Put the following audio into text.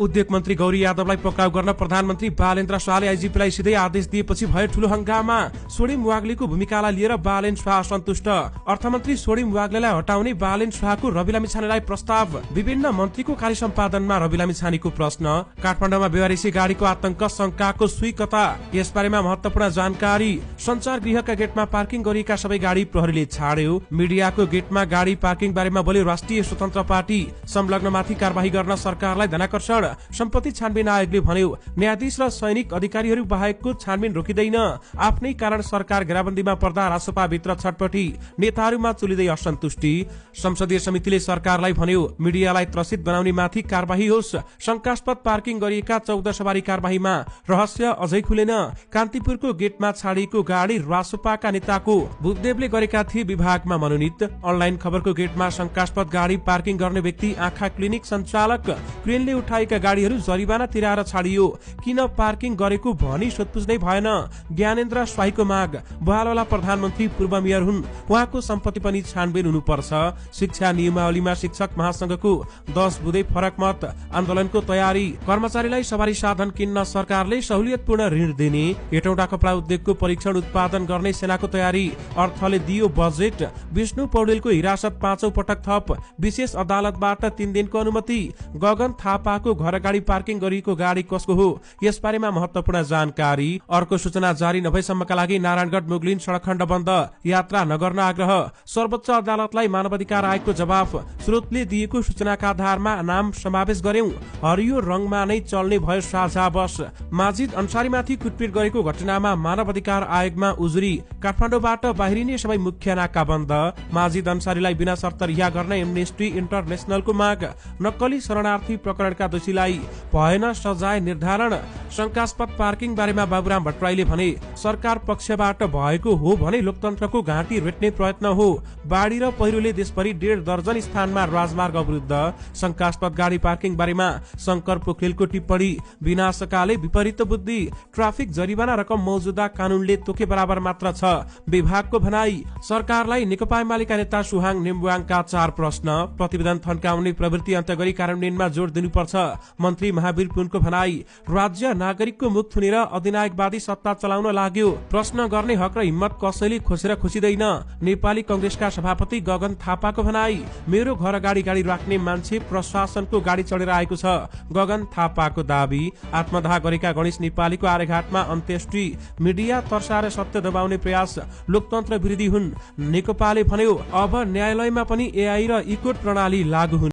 उद्योग मन्त्री गौरी यादवलाई पक्राउ गर्न प्रधानमन्त्री बालेन्द्र शाहले आइजिपीलाई सिधै आदेश दिएपछि भयो ठूलो हंगामा। सोडिम वाग्लेको भूमिकालाई लिएर बालेन शाह असन्तुष्ट। अर्थमन्त्री सोडिम वाग्लेलाई हटाउने बालेन शाहको रवि लामिछानेलाई प्रस्ताव। विभिन्न मन्त्रीको कार्य सम्पादनमा रवि लामिछानेको प्रश्न। काठमाडौँमा बेवारिसी गाडीको आतंक शंकाको सुई कता, यसबारेमा महत्वपूर्ण जानकारी। संचार गृहका गेटमा पार्किङ गरिएका सबै गाडी प्रहरीले छाड्यो। मीडियाको गेटमा गाडी पार्किङ बारेमा बोल्यो राष्ट्रिय स्वतन्त्र पार्टी। संलग्नमाथि कारबाही गर्न सरकारलाई धनाकर्षण। सम्पत्ति छानबिन आयोगले भन्यो न्यायाधीश र सैनिक अधिकारीहरू बाहेकको छानबिन रोकिँदैन। आफ्नै कारण सरकार घेराबन्दीमा पर्दा रासपा भित्र छटपटी, नेताहरूमा चुलिँदै असन्तुष्टि। संसदीय समितिले सरकारलाई भन्यो मिडियालाई त्रसित बनाउने माथि कारबाही होस्। शंकास्पद पार्किङ गरिएका 14 सवारी कारबाहीमा रहस्य अझै खुलेन। कान्तिपुरको गेटमा छाडिएको गाडी रासपाका नेताको भूपदेवले गरेका थिए विभागमा मनोनित। अनलाइन खबरको गेटमा शंकास्पद गाडी पार्किङ गर्ने व्यक्ति आँखा क्लिनिक सञ्चालक। क्रेनले उठाएका गाडीहरू जरिवाना तिराएर छाडियो। किन पार्किङ गरेको भनी सोधपुछ नै भएन। ज्ञानेन्द्र स्वाईको माग, बहालवाला प्रधानमन्त्री पूर्व मेयर हुन्, उहाँको सम्पत्ति पनि छानबिन हुनुपर्छ। शिक्षा नियमावलीमा शिक्षक महासंघको 10 बुँदै फरक मत। आन्दोलनको तयारी। कर्मचारीलाई सवारी साधन किन्न सरकारले सहुलियतपूर्ण ऋण दिने। हेटौँडा कपडा उद्योगको परीक्षण उत्पादन गर्ने सेनाको तयारी। अर्थले दियो बजेट। विष्णु पौडेलको हिरासत 5औं पटक थप। विशेष अदालतबाट 3 दिनको अनुमति। गगन थापाको घर अगाडि पार्किङ गरिएको गाडी कसको हो, यसबारेमा महत्वपूर्ण जानकारी। अर्को सूचना जारी नभएसम्मका लागि नारायणगढ मुगलिन सडक खण्ड बन्द, यात्रा नगर्न आग्रह। सर्वोच्च अदालतलाई मानवाधिकार आयोगको जवाफ। स्रोतले दिएको सूचनाका आधारमा नाम समावेश गर्यौं। हरियो रंगमा नै चल्ने भयो साझा बस। माजिद अन्सारीमाथि कुटपिट गरेको घटनामा मानवाधिकार आयोगमा उजुरी। काठमाडौँबाट बाहिरिने सबै मुख्य नाका बन्द। माजिद अन्सारीलाई बिना शर्त रिहा गर्न एमनेस्टी इन्टरनेशनलको माग। नक्कली शरणार्थी प्रकरणका दोषीलाई भएन सजाय निर्धारण। शंकास्पद पार्किङ बारेमा बाबुराम भट्टराईले भने सरकार पक्षबाट भएको हो भने लोकतन्त्रको घाँटी रेट्ने प्रयत्न हो। बाढी र पहिरोले देशभरि 1.5 दर्जन स्थानमा राजमार्ग अवरुद्ध। शंकास्पद गाडी पार्किङ बारेमा शंकर पोखरेलको टिप्पणी। विनाशकाले विपरीत बुद्धि। ट्राफिक जरिवाना रकम मौजुदा कानूनले तोके बराबर मात्र छ, विभागको भनाई। सरकारलाई नेकपा एमालेका नेता सुहाङ नेम्बुवाङका 4 प्रश्न। प्रतिवेदन थन्काउने प्रवृत्ति अन्त्य गरी कार्यान्वयनमा जोड दिनुपर्छ, मन्त्री महावीर पुनको भनाई। राज्य नागरिकको मुख थुनेर अधिनायकवादी सत्ता चलाउन लाग्यो, प्रश्न गर्ने हक र हिम्मत कसैले खोसेर खुसिदैन। नेपाली कंग्रेसका सभापति गगन थापाको भनाई। मेरो घर अगाडि गाडी राख्ने मान्छे प्रशासनको गाडी चढेर आएको छ, गगन थापाको दावी। आत्मदाह गरेका गणेश नेपालीको आर्यघाटमा अन्त्येष्टि। मीडिया तर्साएर सत्य दबाउने प्रयास, लोकतन्त्र विरोधी हुन्, नेकपाले भन्यो। अब न्यायालयमा पनि एआई र इकोट प्रणाली लागू हुने।